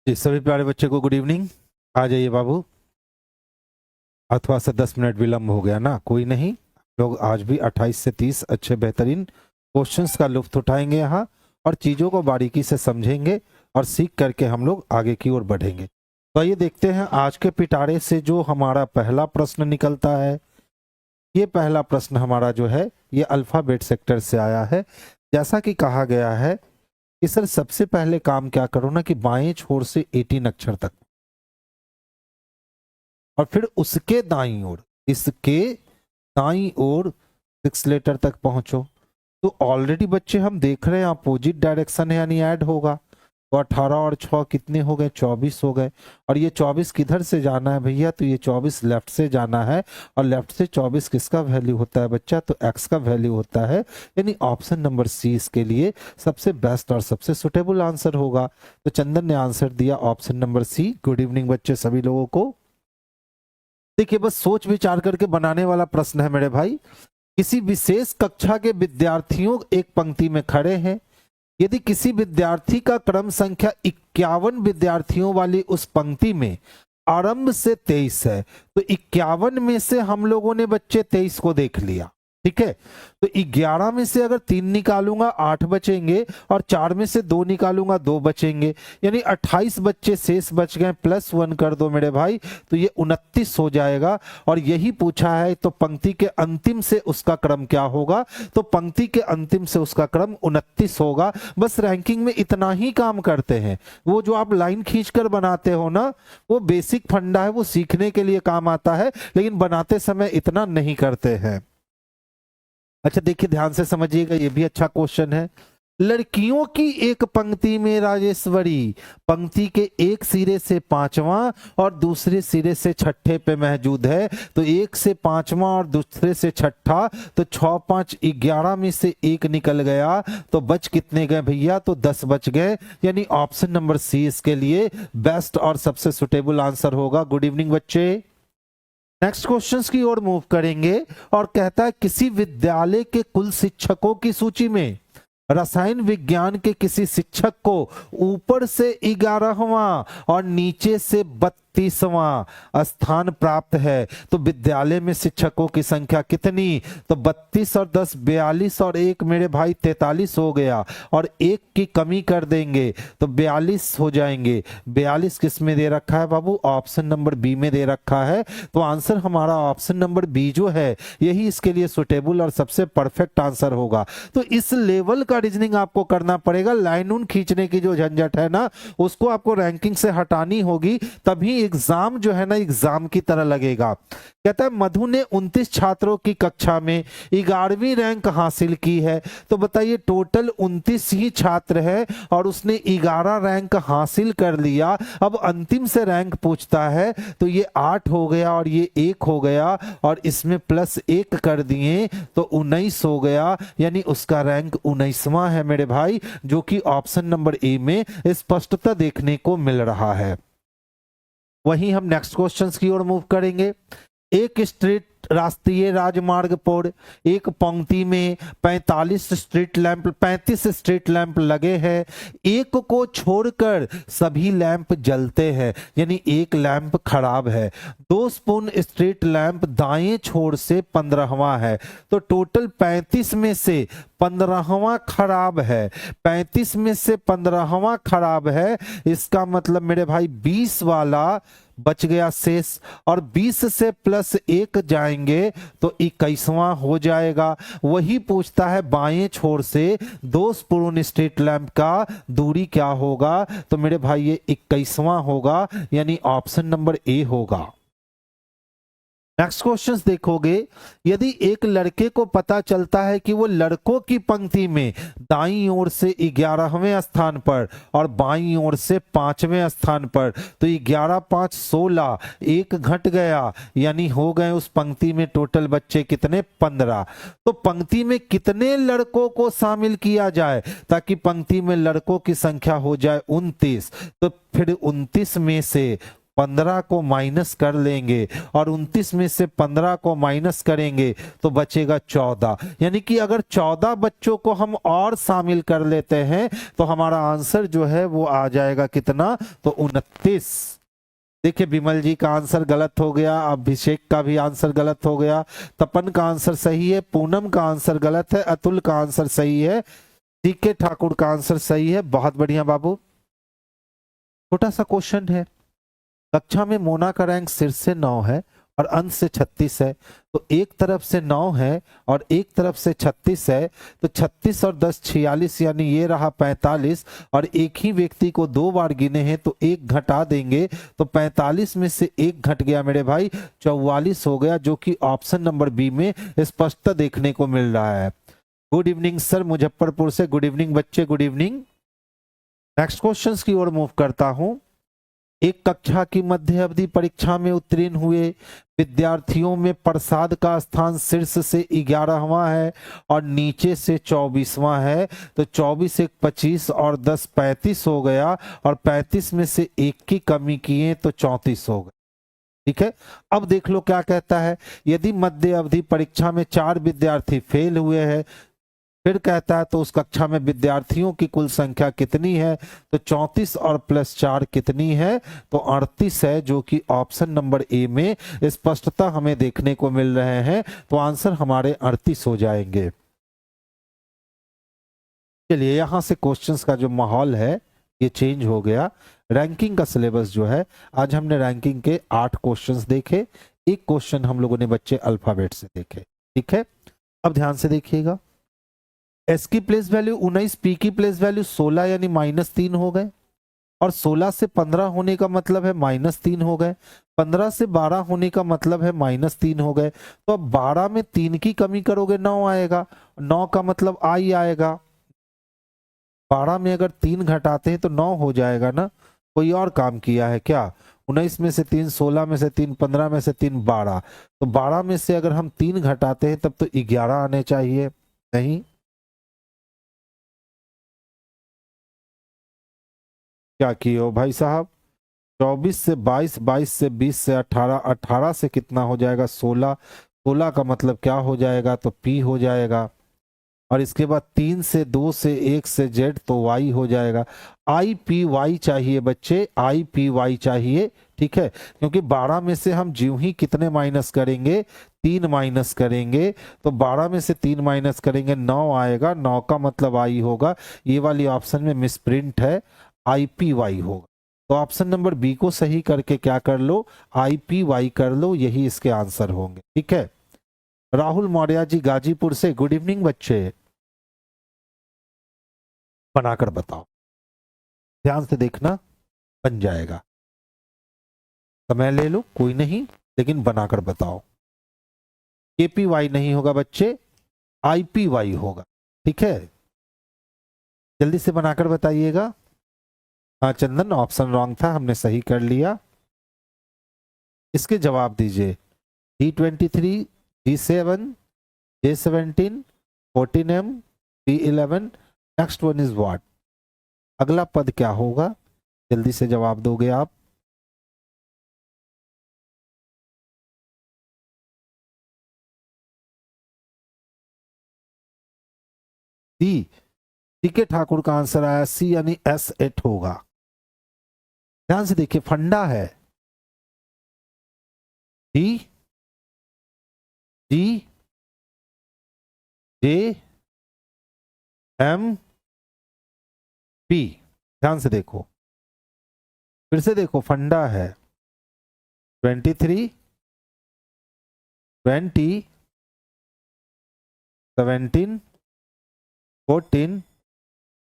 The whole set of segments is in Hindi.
जी सभी प्यारे बच्चे को गुड इवनिंग। आ जाइए बाबू। अथवा से 10 मिनट विलंब हो गया ना, कोई नहीं। लोग आज भी 28 से 30 अच्छे बेहतरीन क्वेश्चंस का लुत्फ उठाएंगे यहाँ और चीज़ों को बारीकी से समझेंगे और सीख करके हम लोग आगे की ओर बढ़ेंगे। तो ये देखते हैं आज के पिटारे से जो हमारा पहला प्रश्न निकलता है। ये पहला प्रश्न हमारा जो है ये अल्फाबेट सेक्टर से आया है। जैसा कि कहा गया है कि सर सबसे पहले काम क्या करो ना कि बाएं छोर से 18 अक्षर तक और फिर उसके दाईं ओर, इसके दाईं ओर 6 लेटर तक पहुंचो। तो ऑलरेडी बच्चे हम देख रहे हैं अपोजिट डायरेक्शन है यानी ऐड होगा। तो 18 और 6 कितने हो गए? 24 हो गए। और ये 24 किधर से जाना है भैया? तो ये 24 लेफ्ट से जाना है और लेफ्ट से 24 किसका वैल्यू होता है बच्चा? तो x का वैल्यू होता है। यानी ऑप्शन नंबर सी इसके लिए सबसे बेस्ट और सबसे सुटेबल आंसर होगा। तो चंदन ने आंसर दिया option number c. Good evening बच्चे सभी लोगों को। देखिए बस सोच विचार करके बनाने वाला प्रश्न है मेरे भाई। किसी विशेष कक्षा के विद्यार्थियों एक पंक्ति में खड़े हैं। यदि किसी विद्यार्थी का क्रम संख्या 51 विद्यार्थियों वाली उस पंक्ति में आरंभ से 23 है तो 51 में से हम लोगों ने बच्चे 23 को देख लिया, ठीक है। तो 11 में से अगर 3 निकालूंगा 8 बचेंगे और 4 में से 2 निकालूंगा 2 बचेंगे, यानी 28 बच्चे शेष बच गए। +1 कर दो मेरे भाई तो ये 29 हो जाएगा। और यही पूछा है तो पंक्ति के अंतिम से उसका क्रम क्या होगा? तो पंक्ति के अंतिम से उसका क्रम 29 होगा। बस रैंकिंग में इतना ही काम करते हैं। वो जो आप लाइन खींचकर बनाते हो ना, वो बेसिक फंडा है, वो सीखने के लिए काम आता है, लेकिन बनाते समय इतना नहीं करते हैं। अच्छा देखिए ध्यान से समझिएगा, ये भी अच्छा क्वेश्चन है। लड़कियों की एक पंक्ति में राजेश्वरी पंक्ति के एक सिरे से 5वां और दूसरे सिरे से 6ठे पे मौजूद है। तो एक से 5वां और दूसरे से 6ठा, तो 6 5 11 में से एक निकल गया। तो बच कितने गए भैया? तो 10 बच गए। यानी ऑप्शन नंबर सी इसके लिए बेस्ट और सबसे सुटेबल आंसर होगा। गुड इवनिंग बच्चे। नेक्स्ट क्वेश्चंस की ओर मूव करेंगे और कहता है किसी विद्यालय के कुल शिक्षकों की सूची में रसायन विज्ञान के किसी शिक्षक को ऊपर से 11वां और नीचे से 32वां स्थान प्राप्त है। तो विद्यालय में शिक्षकों की संख्या कितनी? तो 32 और 10 42 और 1 मेरे भाई 43 हो गया। और 1 की कमी कर देंगे तो 42 हो जाएंगे। 42 किस में दे रखा है बाबू? ऑप्शन नंबर बी में दे रखा है। तो आंसर हमारा ऑप्शन नंबर बी जो है यही इसके लिए सुटेबल और सबसे परफेक्ट आंसर होगा। तो इस लेवल का रीजनिंग आपको करना पड़ेगा। लाइन उन खींचने की जो झंझट है ना, उसको आपको रैंकिंग से हटानी होगी, तभी एग्जाम जो है ना एग्जाम की तरह लगेगा। कहता है मधु ने 29 छात्रों की कक्षा में 11वीं रैंक हासिल की है। तो बताइए टोटल 29 ही छात्र है और उसने 11 रैंक हासिल कर लिया। अब अंतिम से रैंक पूछता है तो ये 8 हो गया और ये 1 हो गया और इसमें +1 कर दिए तो 19 हो गया। यानी उसका रैंक 19वां है मेरे भाई, जो कि ऑप्शन नंबर ए में स्पष्टता देखने को मिल रहा है। वहीं हम नेक्स्ट क्वेश्चंस की ओर मूव करेंगे। एक स्ट्रीट राष्ट्रीय राजमार्ग पर एक पंक्ति में 35 स्ट्रीट लैंप लगे हैं। एक को छोड़कर सभी लैंप जलते हैं, यानी एक लैंप खराब है। 2 स्पून स्ट्रीट लैंप दाएं छोर से 15वां है। तो टोटल 35 में से 15वां खराब है। 35 में से 15वां खराब है, इसका मतलब मेरे भाई 20 वाला बच गया शेष और 20 से +1 जाएंगे तो 21वां हो जाएगा। वही पूछता है बाएं छोर से 2 स्पून स्ट्रीट लैंप का दूरी क्या होगा? तो मेरे भाई ये 21वां होगा, यानी ऑप्शन नंबर ए होगा। नेक्स्ट क्वेश्चन देखोगे, यदि एक लड़के को पता चलता है कि वो लड़कों की पंक्ति में दाईं ओर से 11वें स्थान पर और बाईं ओर से 5वें स्थान पर, तो 11 5 16 1 घट गया, यानी हो गए उस पंक्ति में टोटल बच्चे कितने? 15। तो पंक्ति में कितने लड़कों को शामिल किया जाए ताकि पंक्ति में लड़कों की संख्या हो जाए 29? तो फिर 29 में से 15 को माइनस कर लेंगे और 29 में से 15 को माइनस करेंगे तो बचेगा 14। यानी कि अगर 14 बच्चों को हम और शामिल कर लेते हैं तो हमारा आंसर जो है वो आ जाएगा कितना, तो 29। देखिए विमल जी का आंसर गलत हो गया, अभिषेक का भी आंसर गलत हो गया, तपन का आंसर सही है, पूनम का आंसर गलत है, अतुल का आंसर सही है, सीके ठाकुर का आंसर सही है। बहुत बढ़िया बाबू। छोटा सा क्वेश्चन है, कक्षा में मोना का रैंक सिर से 9 है और अंश से 36 है, तो एक तरफ से 9 है और एक तरफ से 36 है, तो 36 और 10 46, यानी ये रहा 45, और एक ही व्यक्ति को 2 बार गिने हैं तो एक घटा देंगे, तो 45 में से एक घट गया मेरे भाई, 44 हो गया, जो कि ऑप्शन नंबर बी में स्पष्ट देखने को मिल रहा है। गुड इवनिंग सर, मुजफ्फरपुर से गुड इवनिंग बच्चे, गुड इवनिंग। नेक्स्ट क्वेश्चंस की ओर मूव करता हूं। एक कक्षा की मध्य अवधि परीक्षा में उत्तीर्ण हुए विद्यार्थियों में प्रसाद का स्थान शीर्ष से 11वां है और नीचे से 24वां है, तो 24 एक 25 और 10 35 हो गया, और 35 में से एक की कमी किए तो 34 हो गए। ठीक है, अब देख लो क्या कहता है। यदि मध्य अवधि परीक्षा में 4 विद्यार्थी फेल हुए हैं, फिर कहता है तो उस कक्षा में विद्यार्थियों की कुल संख्या कितनी है, तो 34 और प्लस 4 कितनी है, तो 38 है, जो कि ऑप्शन नंबर ए में स्पष्टता हमें देखने को मिल रहे हैं, तो आंसर हमारे 38 हो जाएंगे। चलिए यहां से क्वेश्चंस का जो माहौल है ये चेंज हो गया। रैंकिंग का सिलेबस जो है, आज हमने रैंकिंग के 8 क्वेश्चंस देखे, एक क्वेश्चन हम लोगों ने बच्चे अल्फाबेट से देखे। ठीक है, अब ध्यान से देखिएगा। एस की प्लेस वैल्यू 19, पी की प्लेस वैल्यू 16, यानी -3 हो गए, और 16 से 15 होने का मतलब है -3 हो गए, 15 से 12 होने का मतलब है -3 हो गए, तो अब 12 में 3 की कमी करोगे 9 आएगा, 9 का मतलब आई आएगा, 12 में अगर 3 घटाते हैं तो 9 हो जाएगा ना। कोई और काम किया है क्या? 19 में से 3, 16 में से 3, 15 में से 3, 12, तो 12 में से अगर हम 3 घटाते हैं तब तो 11 आने चाहिए, नहीं? क्या किए हो भाई साहब? 24 से 22, 22 से 20 से 18, 18 से कितना हो जाएगा 16, 16 का मतलब क्या हो जाएगा, तो पी हो जाएगा, और इसके बाद 3 से 2 से 1 से जेड, तो वाई हो जाएगा। आई पी वाई चाहिए बच्चे, आई पी वाई चाहिए। ठीक है, क्योंकि 12 में से हम ज्यों ही कितने माइनस करेंगे, 3 माइनस करेंगे, तो 12 में से 3 माइनस करेंगे 9 आएगा, 9 का मतलब आई होगा। ये वाली ऑप्शन में मिसप्रिंट है, IPY होगा, तो ऑप्शन नंबर बी को सही करके क्या कर लो, IPY कर लो, यही इसके आंसर होंगे। ठीक है, राहुल मौर्य जी गाजीपुर से गुड इवनिंग बच्चे, बनाकर बताओ, ध्यान से देखना, बन जाएगा, समय ले लो कोई नहीं, लेकिन बनाकर बताओ। KPY नहीं होगा बच्चे, IPY होगा। ठीक है, जल्दी से बनाकर बताइएगा। हाँ चंदन, ऑप्शन रॉन्ग था, हमने सही कर लिया। इसके जवाब दीजिए। D23, D7, J17, 14M, P11, next one is what? अगला पद क्या होगा? जल्दी से जवाब दोगे आप। डी, सीके ठाकुर का आंसर आया सी, यानी S8 होगा। ध्यान से देखिए, फंडा है D, G, J, M, P। ध्यान से देखो, फिर से देखो, फंडा है 23, 20, 17, 14,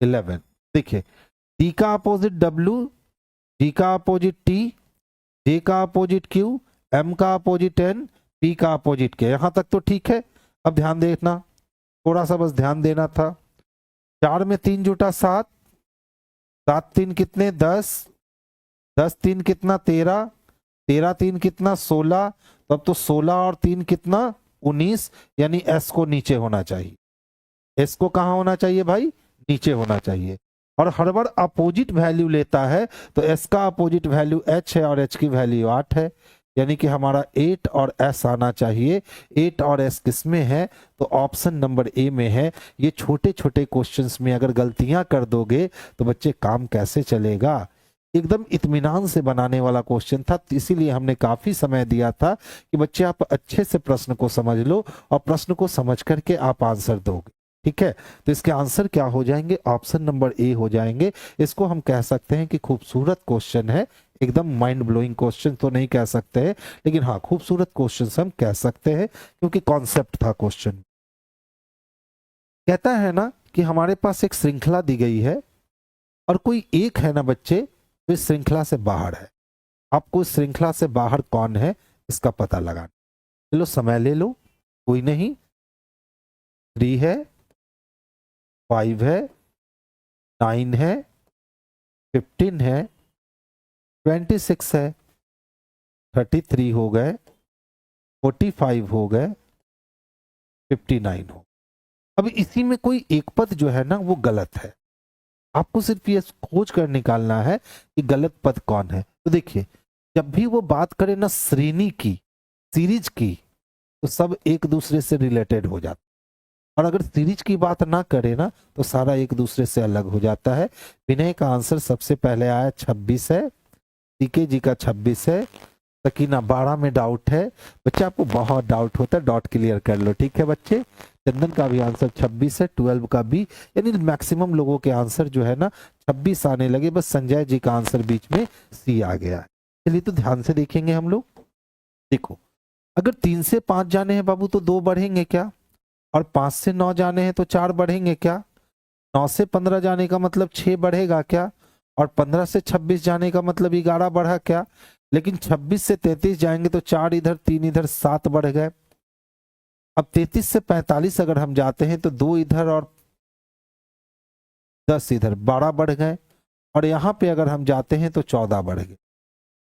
11। देखिए, डी का अपोजिट W, G का अपोजिट T, J का अपोजिट Q, M का अपोजिट N, P का अपोजिट K। यहां तक तो ठीक है। अब ध्यान देखना, थोड़ा सा बस ध्यान देना था। 4 में 3 जुटा 7, 7 3 कितने 10, 10 3 कितना 13, 13 3 कितना 16, तब तो 16 और 3 कितना 19, यानी S को नीचे होना चाहिए। S को कहां होना चाहिए भाई? नीचे होना चाहिए। और हर बार अपोजिट वैल्यू लेता है, तो एस का अपोजिट वैल्यू एच है और एच की वैल्यू 8 है, यानी कि हमारा 8 और एस आना चाहिए। 8 और एस किस में है? तो ऑप्शन नंबर ए में है। ये छोटे छोटे क्वेश्चंस में अगर गलतियां कर दोगे तो बच्चे काम कैसे चलेगा? एकदम इत्मीनान से बनाने वाला क्वेश्चन था, तो इसीलिए हमने काफी समय दिया था कि बच्चे आप अच्छे से प्रश्न को समझ लो और प्रश्न को समझ करके आप आंसर दोगे। ठीक है, तो इसके आंसर क्या हो जाएंगे? ऑप्शन नंबर ए हो जाएंगे। इसको हम कह सकते हैं कि खूबसूरत क्वेश्चन है, एकदम माइंड ब्लोइंग क्वेश्चन तो नहीं कह सकते हैं, लेकिन हाँ खूबसूरत क्वेश्चन हम कह सकते हैं क्योंकि कॉन्सेप्ट था क्वेश्चन। कहता है ना कि हमारे पास एक श्रृंखला दी गई है और कोई एक है ना बच्चे जो इस श्रृंखला से बाहर है। आपको इस श्रृंखला से बाहर कौन है इसका पता लगाना। चलो समय ले लो, कोई नहीं। 3 है, 5 है, 9 है, 15 है, 26 है, 33 हो गए, 45 हो गए, 59 हो। अब इसी में कोई एक पद जो है ना वो गलत है। आपको सिर्फ ये खोज कर निकालना है कि गलत पद कौन है। तो देखिए, जब भी वो बात करे ना श्रेणी की, सीरीज की, तो सब एक दूसरे से रिलेटेड हो जाता है। और अगर सीरीज की बात ना करे ना तो सारा एक दूसरे से अलग हो जाता है। विनय का आंसर सबसे पहले आया 26 है, टीके जी का 26 है, सकीना 12 में डाउट है। बच्चे आपको बहुत डाउट होता है, डॉट क्लियर कर लो। ठीक है बच्चे, चंदन का भी आंसर 26 है, 12 का भी, यानी मैक्सिमम लोगों के आंसर जो है ना 26 आने लगे। बस संजय जी का आंसर बीच में सी आ गया है। चलिए तो ध्यान से देखेंगे हम लोग। देखो, अगर 3 से 5 जाने हैं बाबू तो 2 बढ़ेंगे क्या? और 5 से 9 जाने हैं तो 4 बढ़ेंगे क्या? 9 से 15 जाने का मतलब 6 बढ़ेगा क्या? और 15 से 26 जाने का मतलब 11 बढ़ा क्या? लेकिन 26 से 33 जाएंगे तो 4 इधर 3 इधर 7 बढ़ गए। अब 33 से 45 अगर हम जाते हैं तो 2 इधर और 10 इधर 12 बढ़ गए। और यहां पे अगर हम जाते हैं तो 14 बढ़ गए।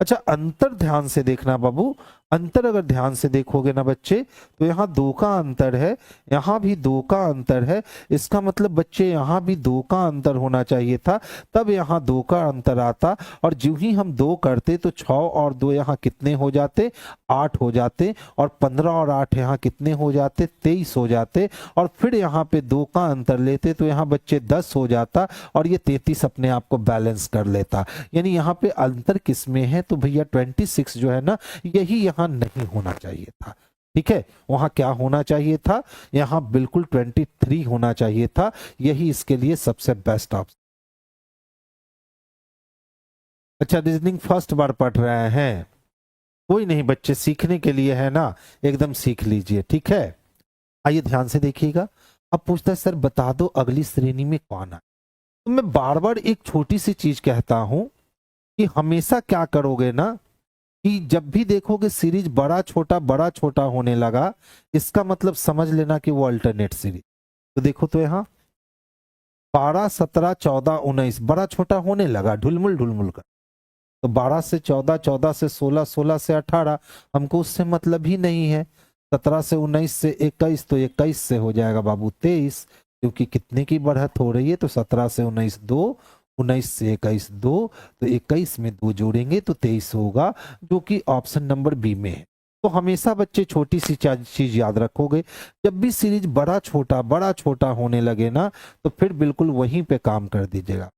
अच्छा, अंतर ध्यान से देखना बाबू, अंतर अगर ध्यान से देखोगे ना बच्चे तो यहाँ 2 का अंतर है, यहाँ भी 2 का अंतर है। इसका मतलब बच्चे यहाँ भी 2 का अंतर होना चाहिए था, तब यहाँ 2 का अंतर आता। और जो ही हम 2 करते तो 6 और 2 यहाँ कितने हो जाते? 8 हो जाते। और 15 और 8 यहाँ कितने हो जाते? 23 हो जाते। और फिर यहाँ पे 2 का अंतर लेते तो यहाँ बच्चे 10 हो जाता और ये 33 अपने आप को बैलेंस कर लेता। यानी यहाँ पे अंतर किस में है? तो भैया 26 जो है ना, यही यहां नहीं होना चाहिए था। ठीक है, वहां क्या होना चाहिए था? यहां बिल्कुल 23 होना चाहिए था। यही इसके लिए सबसे बेस्ट ऑप्शन। अच्छा, रीजनिंग फर्स्ट बार पढ़ रहे हैं? कोई नहीं बच्चे, सीखने के लिए है ना, एकदम सीख लीजिए। ठीक है, आइए ध्यान से देखिएगा। अब पूछता है सर बता दो अगली श्रेणी में कौन है। तो मैं बार बार एक छोटी सी चीज कहता हूं कि हमेशा क्या करोगे ना कि जब भी देखोगे सीरीज बड़ा छोटा होने लगा, इसका मतलब समझ लेना कि वो अल्टरनेट सीरीज। तो देखो तो यहाँ 12, 17, 14, 19 बड़ा छोटा होने लगा ढुलमुल ढुलमुल का। तो 12 से 14, 14 से 16, 16 से 18 हमको उससे मतलब ही नहीं है। 17 से 19 से 21 तो 21 से हो जाएगा बाबू 23, क्योंकि कितने की बढ़त हो रही है? तो 17 से 19 2, 19 से 21 2, तो 21 में 2 जोड़ेंगे तो 23 होगा, जो कि ऑप्शन नंबर बी में है। तो हमेशा बच्चे छोटी सी चीज याद रखोगे, जब भी सीरीज बड़ा छोटा होने लगे ना तो फिर बिल्कुल वहीं पे काम कर दीजिएगा।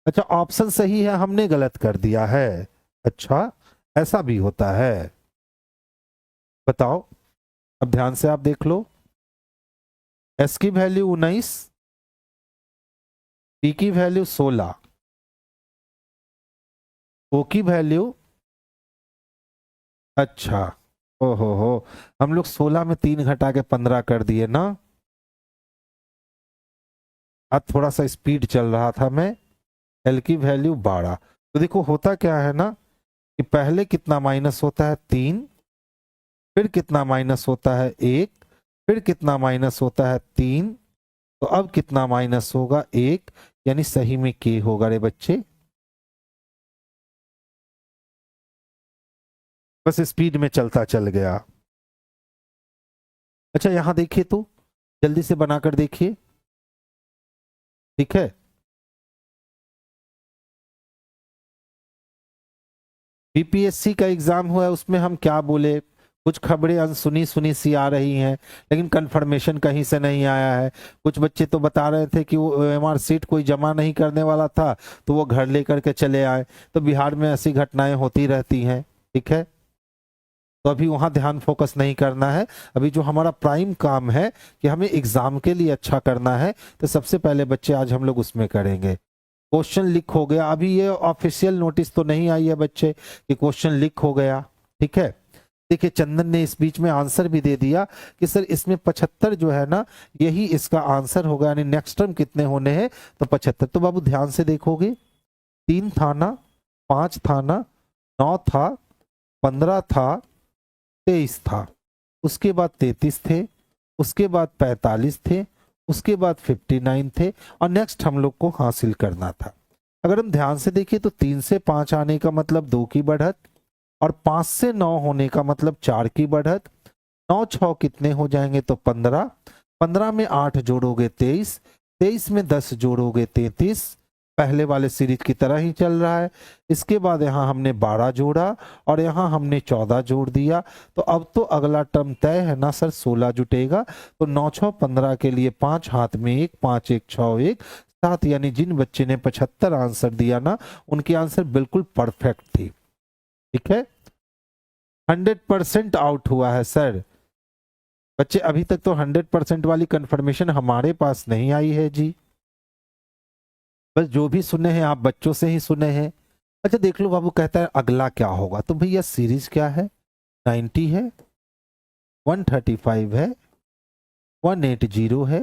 अच्छा, ऑप्शन सही है, हमने गलत कर दिया है। अच्छा, ऐसा भी होता है? बताओ, अब ध्यान से आप देख लो। एस की वैल्यू 19, पी की वैल्यू 16, ओ की वैल्यू, अच्छा, ओहो हो, हम लोग 16 में 3 घटा के 15 कर दिए ना। आज थोड़ा सा स्पीड चल रहा था मैं। एल की वैल्यू 12। तो देखो होता क्या है ना कि पहले कितना माइनस होता है? 3, फिर कितना माइनस होता है? 1, फिर कितना माइनस होता है? 3। तो अब कितना माइनस होगा? 1, यानी सही में के होगा रे बच्चे। बस स्पीड में चलता चल गया। अच्छा, यहां देखिए तो जल्दी से बनाकर देखिए। ठीक है, बीपीएससी का एग्जाम हुआ है, उसमें हम क्या बोले, कुछ खबरें अनसुनी सुनी सी आ रही हैं, लेकिन कंफर्मेशन कहीं से नहीं आया है। कुछ बच्चे तो बता रहे थे कि वो एमआर सीट कोई जमा नहीं करने वाला था तो वो घर लेकर के चले आए। तो बिहार में ऐसी घटनाएं होती रहती हैं, ठीक है। तो अभी वहां ध्यान फोकस नहीं करना है। अभी जो हमारा प्राइम काम है कि हमें एग्जाम के लिए अच्छा करना है, तो सबसे पहले बच्चे आज हम लोग उसमें करेंगे। क्वेश्चन लीक हो गया, अभी ये ऑफिशियल नोटिस तो नहीं आई है बच्चे कि क्वेश्चन लीक हो गया, ठीक है। देखिए चंदन ने इस बीच में आंसर भी दे दिया कि सर इसमें 75 जो है ना, यही इसका आंसर होगा, यानी नेक्स्ट टर्म कितने होने हैं, तो 75। तो बाबू ध्यान से देखोगे, 3 था ना, 5 था ना, 9 था, 15 था, 23 था, उसके बाद 33 थे, उसके बाद 45 थे, उसके बाद 59 थे, और नेक्स्ट हम लोग को हासिल करना था। अगर हम ध्यान से देखिए तो 3 से 5 आने का मतलब 2 की बढ़त, और 5 से 9 होने का मतलब 4 की बढ़त। 9 6 कितने हो जाएंगे, तो 15, 15 में 8 जोड़ोगे 23, 23 में 10 जोड़ोगे 33, पहले वाले सीरीज की तरह ही चल रहा है। इसके बाद यहाँ हमने 12 जोड़ा और यहाँ हमने 14 जोड़ दिया, तो अब तो अगला टर्म तय है ना सर, 16 जुटेगा। तो 9 6 15 के लिए 5 हाथ में 1, 5 1 6 1 7, यानी जिन बच्चे ने 75 आंसर दिया ना, उनकी आंसर बिल्कुल परफेक्ट थी, ठीक है। 100% आउट हुआ है सर बच्चे। अभी तक तो 100% वाली कंफर्मेशन हमारे पास नहीं आई है जी, बस जो भी सुने हैं आप बच्चों से ही सुने हैं। अच्छा देख लो बाबू, कहता है अगला क्या होगा, तो भैया सीरीज क्या है, 90 है, 135 है, 180 है,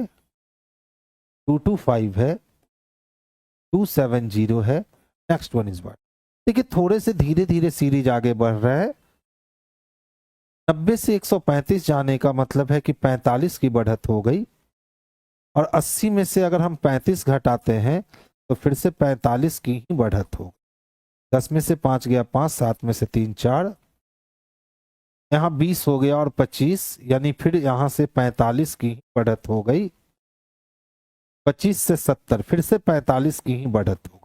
225 है, 270 है, नेक्स्ट वन इज व्हाट। देखिए थोड़े से धीरे धीरे सीरीज आगे बढ़ रहा है। 90 से 135 जाने का मतलब है कि 45 की बढ़त हो गई, और 80 में से अगर हम 35 घटाते हैं तो फिर से 45 की ही बढ़त हो। 10 में से 5 गया 5, 7 में से 3 4, यहाँ 20 हो गया और 25, यानी फिर यहाँ से 45 की ही बढ़त हो गई। 25 से 70, फिर से 45 की ही बढ़त हो गई।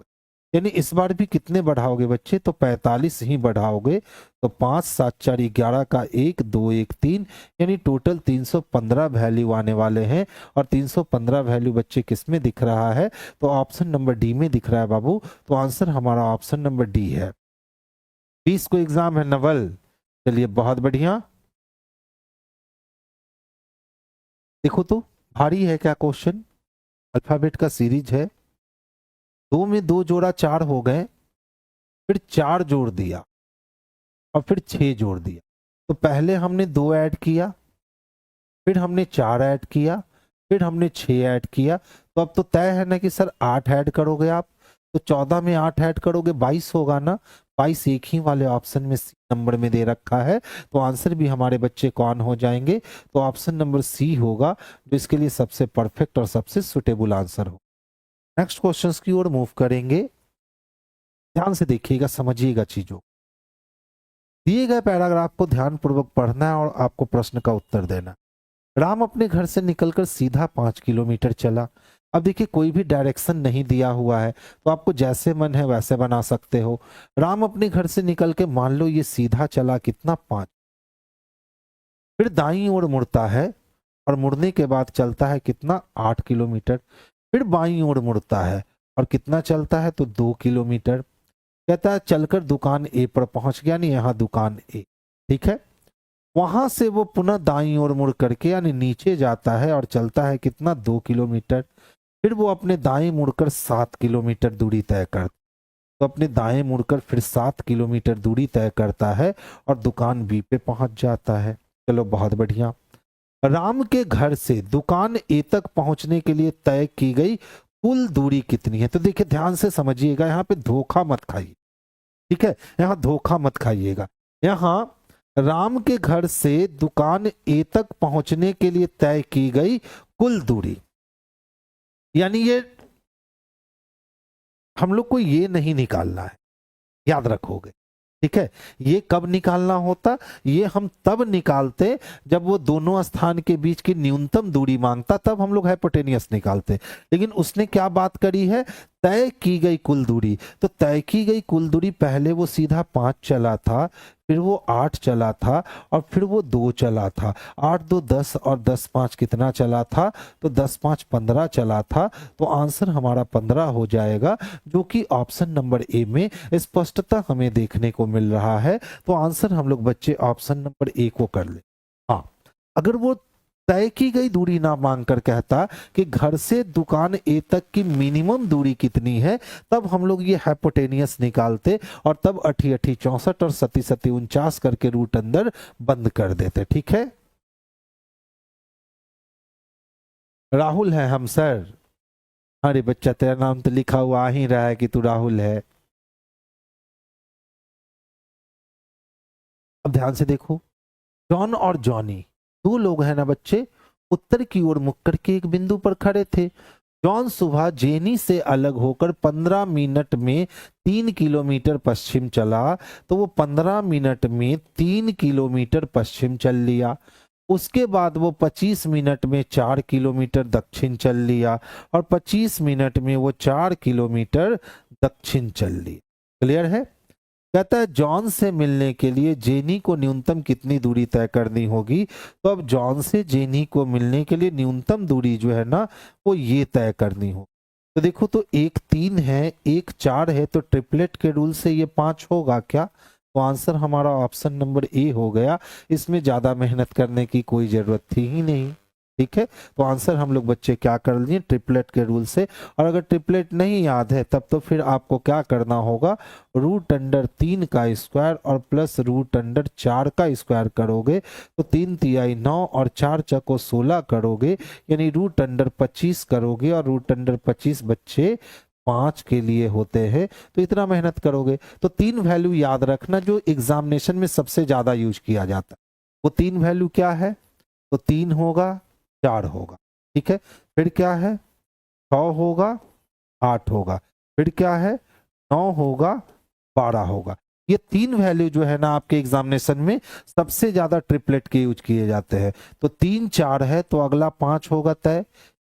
यानी इस बार भी कितने बढ़ाओगे बच्चे, तो 45 ही बढ़ाओगे। तो 5 7 4 11 का 1 2 1 3, यानी टोटल 315 वैल्यू आने वाले हैं। और 315 वैल्यू बच्चे किस में दिख रहा है, तो ऑप्शन नंबर डी में दिख रहा है बाबू। तो आंसर हमारा ऑप्शन नंबर डी है। 20 को एग्जाम है नवल, चलिए बहुत बढ़िया। देखो तो भारी है क्या क्वेश्चन, अल्फाबेट का सीरीज है। 2 में 2 जोड़ा 4 हो गए, फिर 4 जोड़ दिया और फिर 6 जोड़ दिया। तो पहले हमने 2 ऐड किया, फिर हमने 4 ऐड किया, फिर हमने 6 ऐड किया। तो अब तो तय है ना कि सर 8 ऐड करोगे आप, तो 14 में 8 ऐड करोगे 22 होगा ना। 22 एक ही वाले ऑप्शन में सी नंबर में दे रखा है, तो आंसर भी हमारे बच्चे कौन हो जाएंगे, तो ऑप्शन नंबर सी होगा, जो इसके लिए सबसे परफेक्ट और सबसे सुटेबल आंसर हो। नेक्स्ट क्वेश्चंस की ओर मूव करेंगे। ध्यान से देखिएगा, समझिएगा चीजों। दिए गए पैराग्राफ को ध्यानपूर्वक पढ़ना है और आपको प्रश्न का उत्तर देना। राम अपने घर से निकलकर सीधा 5 किलोमीटर चला। अब देखिए कोई भी डायरेक्शन नहीं दिया हुआ है, तो आपको जैसे मन है वैसे बना सकते हो। राम अपने घर से निकल के मान लो ये सीधा चला कितना 5, फिर दाईं ओर मुड़ता है और मुड़ने के बाद चलता है कितना 8 किलोमीटर, फिर बाईं ओर मुड़ता है और कितना चलता है तो 2 किलोमीटर। कहता है चलकर दुकान ए पर पहुंच गया, नहीं यहाँ दुकान ए, ठीक है। वहां से वो पुनः दाईं ओर मुड़ करके यानी नीचे जाता है और चलता है कितना 2 किलोमीटर। फिर वो अपने दाएं मुड़कर 7 किलोमीटर दूरी तय करता, तो अपने दाएं मुड़कर फिर 7 किलोमीटर दूरी तय करता है और दुकान बी पे पहुंच जाता है। चलो बहुत बढ़िया। राम के घर से दुकान ए तक पहुंचने के लिए तय की गई कुल दूरी कितनी है, तो देखिए ध्यान से समझिएगा, यहाँ पे धोखा मत खाइए, ठीक है। यहाँ धोखा मत खाइएगा। यहाँ राम के घर से दुकान ए तक पहुंचने के लिए तय की गई कुल दूरी, यानी ये हम लोग को ये नहीं निकालना है, याद रखोगे, ठीक है। ये कब निकालना होता, ये हम तब निकालते जब वो दोनों स्थान के बीच की न्यूनतम दूरी मांगता, तब हम लोग हाइपोटेनियस निकालते। लेकिन उसने क्या बात करी है, तय की गई कुल दूरी, तो तय की गई कुल दूरी पहले वो सीधा 5 चला था, फिर वो 8 चला था और फिर वो 2 चला था। 8 2 10 और 10 5 कितना चला था? तो 10 5 15 चला था। तो आंसर हमारा 15 हो जाएगा, जो कि ऑप्शन नंबर ए में स्पष्टता हमें देखने को मिल रहा है। तो आंसर हम लोग बच्चे ऑप्शन नंबर ए को कर ले। हाँ, अगर वो तय की गई दूरी ना मांगकर कहता कि घर से दुकान ए तक की मिनिमम दूरी कितनी है, तब हम लोग ये हाइपोटेनियस निकालते और तब 80 80 64 और 37 37 49 करके रूट अंदर बंद कर देते। ठीक है, राहुल है हम सर। अरे बच्चा, तेरा नाम तो लिखा हुआ आ ही रहा है कि तू राहुल है। अब ध्यान से देखो, जॉन और जॉनी दो लोग हैं ना बच्चे, उत्तर की ओर मुख करके एक बिंदु पर खड़े थे। जॉन सुबह जेनी से अलग होकर 15 मिनट में 3 किलोमीटर पश्चिम चला, तो वो 15 मिनट में 3 किलोमीटर पश्चिम चल लिया। उसके बाद वो 25 मिनट में 4 किलोमीटर दक्षिण चल लिया और 25 मिनट में वो 4 किलोमीटर दक्षिण चल लिया। क्लियर है? कहता है जॉन से मिलने के लिए जेनी को न्यूनतम कितनी दूरी तय करनी होगी। तो अब जॉन से जेनी को मिलने के लिए न्यूनतम दूरी जो है ना, वो ये तय करनी हो। तो देखो, तो एक 3 है, एक 4 है, तो ट्रिपलेट के रूल से ये 5 होगा क्या? तो आंसर हमारा ऑप्शन नंबर ए हो गया। इसमें ज्यादा मेहनत करने की कोई जरूरत थी ही नहीं। ठीक है, तो आंसर हम लोग बच्चे क्या कर लिए? ट्रिपलेट के रूल से। और अगर ट्रिपलेट नहीं याद है तब तो फिर आपको क्या करना होगा? रूट अंडर 3 का स्क्वायर और प्लस रूट अंडर 4 का स्क्वायर करोगे तो 3 तिहाई 9 और 4 चको 16 करोगे, यानी रूट अंडर 25 करोगे और रूट अंडर 25 बच्चे 5 के लिए होते हैं। तो इतना मेहनत करोगे तो 3 वैल्यू याद रखना जो एग्जामिनेशन में सबसे ज्यादा यूज किया जाता है। वो 3 वैल्यू क्या है? तो 3 होगा, 4 होगा। ठीक है, फिर क्या है? 6 होगा, 8 होगा, फिर क्या है? 9 होगा, 12 होगा। ये 3 वैल्यू जो है ना आपके एग्जामिनेशन में सबसे ज्यादा ट्रिपलेट के यूज किए जाते हैं। तो 3 4 है तो अगला 5 होगा तय,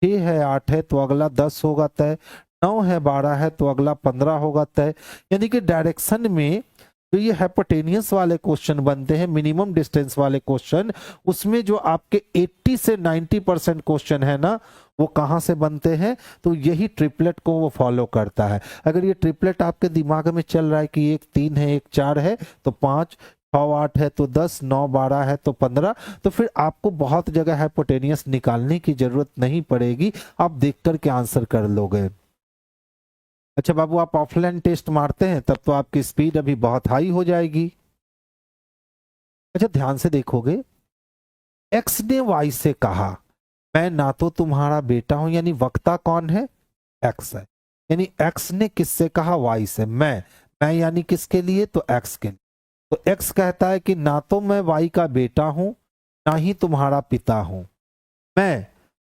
6 है 8 है तो अगला 10 होगा तय, 9 है 12 है तो अगला 15 होगा तय। यानी कि डायरेक्शन में जो ये हाइपोटेनियस वाले क्वेश्चन बनते हैं, मिनिमम डिस्टेंस वाले क्वेश्चन, उसमें जो आपके 80 से 90% क्वेश्चन है ना, वो कहाँ से बनते हैं? तो यही ट्रिपलेट को वो फॉलो करता है। अगर ये ट्रिपलेट आपके दिमाग में चल रहा है कि एक 3 है, एक 4 है तो 5, 6 8 है तो 10, 9 12 है तो 15, तो फिर आपको बहुत जगह हाइपोटेनियस निकालने की जरूरत नहीं पड़ेगी, आप देख करके आंसर कर लोगे। अच्छा बाबू, आप ऑफलाइन टेस्ट मारते हैं तब तो आपकी स्पीड अभी बहुत हाई हो जाएगी। अच्छा ध्यान से देखोगे, एक्स ने वाई से कहा मैं ना तो तुम्हारा बेटा हूं, यानी वक्ता कौन है? एक्स है। यानी एक्स ने किससे कहा? वाई से। मैं यानी किसके लिए? तो एक्स के लिए। तो एक्स कहता है कि ना तो मैं वाई का बेटा हूं, ना ही तुम्हारा पिता हूं, मैं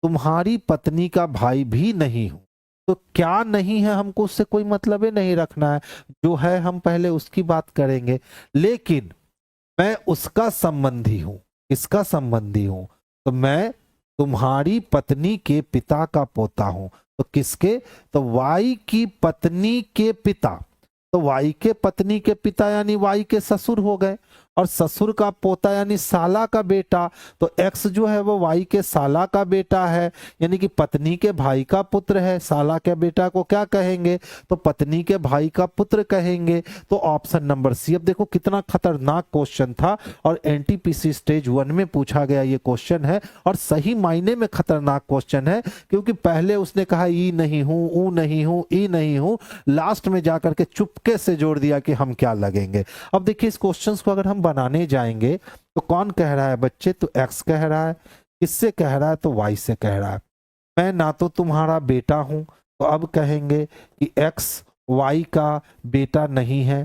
तुम्हारी पत्नी का भाई भी नहीं हूं। तो क्या नहीं है हमको उससे कोई मतलब ही नहीं रखना है, जो है हम पहले उसकी बात करेंगे। लेकिन मैं उसका संबंधी हूं। किसका संबंधी हूं? तो मैं तुम्हारी पत्नी के पिता का पोता हूं। तो किसके? तो वाई की पत्नी के पिता। तो वाई के पत्नी के पिता यानी वाई के ससुर हो गए, और ससुर का पोता यानी साला का बेटा। तो एक्स जो है वो वाई के साला का बेटा है, यानी कि पत्नी के भाई का पुत्र है। साला के बेटा को क्या कहेंगे? तो पत्नी के भाई का पुत्र कहेंगे। तो ऑप्शन नंबर सी। अब देखो कितना खतरनाक क्वेश्चन था, और एनटीपीसी स्टेज 1 में पूछा गया ये क्वेश्चन है, और सही मायने में खतरनाक क्वेश्चन है, क्योंकि पहले उसने कहा ई नहीं हूं, ऊ नहीं हूं, ई नहीं हूं, लास्ट में जाकर के चुपके से जोड़ दिया कि हम क्या लगेंगे। अब देखिए इस क्वेश्चन को अगर हम बनाने जाएंगे तो कौन कह रहा है बच्चे? तो एक्स कह रहा है। किससे कह रहा है? तो वाई से कह रहा है। मैं ना तो तुम्हारा बेटा हूं, तो अब कहेंगे कि एक्स वाई का बेटा नहीं है,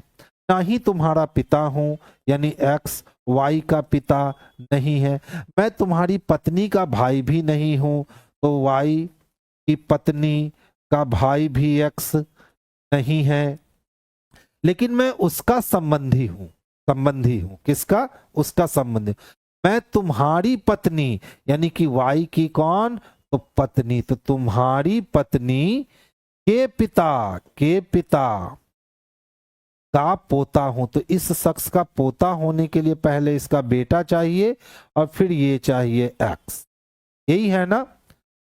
ना ही तुम्हारा पिता हूं, यानी एक्स वाई का पिता नहीं है, मैं तुम्हारी पत्नी का भाई भी नहीं हूं, तो वाई की पत्नी का भाई भी एक्स नहीं है, लेकिन मैं उसका संबंधी हूं। संबंधी हूं किसका? उसका संबंधी। मैं तुम्हारी पत्नी, यानी कि वाई की कौन? तो पत्नी। तो तुम्हारी पत्नी के पिता का पोता हूं, तो इस शख्स का पोता होने के लिए पहले इसका बेटा चाहिए और फिर ये चाहिए एक्स, यही है ना।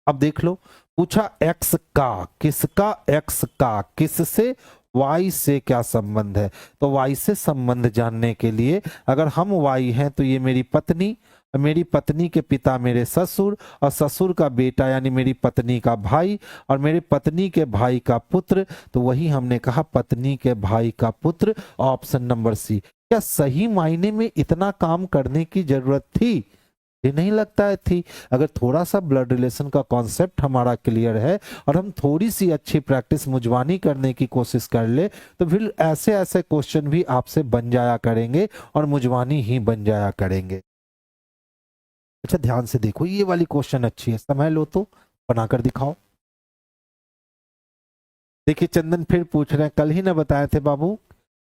अब देख लो, पूछा एक्स का, किसका, एक्स का, किससे, वाई से क्या संबंध है। तो वाई से संबंध जानने के लिए अगर हम वाई हैं तो ये मेरी पत्नी, और मेरी पत्नी के पिता मेरे ससुर, और ससुर का बेटा यानी मेरी पत्नी का भाई, और मेरी पत्नी के भाई का पुत्र, तो वही हमने कहा पत्नी के भाई का पुत्र, ऑप्शन नंबर सी। क्या सही मायने में इतना काम करने की जरूरत थी? ये नहीं लगता है थी। अगर थोड़ा सा ब्लड रिलेशन का कॉन्सेप्ट हमारा क्लियर है और हम थोड़ी सी अच्छी प्रैक्टिस मुजवानी करने की कोशिश कर ले तो फिर ऐसे ऐसे क्वेश्चन भी आपसे बन जाया करेंगे और मुजवानी ही बन जाया करेंगे। अच्छा ध्यान से देखो, ये वाली क्वेश्चन अच्छी है, समय लो तो बनाकर दिखाओ। देखिए चंदन फिर पूछ रहे हैं, कल ही ना बताए थे बाबू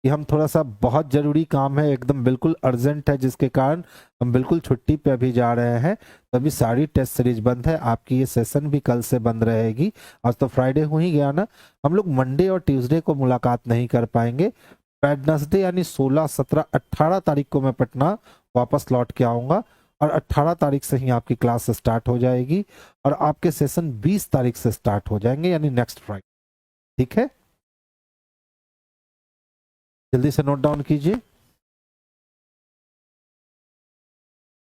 कि हम थोड़ा सा बहुत जरूरी काम है, एकदम बिल्कुल अर्जेंट है, जिसके कारण हम बिल्कुल छुट्टी पे अभी जा रहे हैं। तो अभी सारी टेस्ट सीरीज बंद है, आपकी ये सेशन भी कल से बंद रहेगी। आज तो फ्राइडे हो ही गया ना, हम लोग मंडे और ट्यूसडे को मुलाकात नहीं कर पाएंगे। वेडनेसडे यानी 16, 17, 18 तारीख को मैं पटना वापस लौट के आऊंगा और 18 तारीख से ही आपकी क्लास स्टार्ट हो जाएगी और आपके सेशन 20 तारीख से स्टार्ट हो जाएंगे यानी नेक्स्ट फ्राइडे। ठीक है, जल्दी से नोट डाउन कीजिए।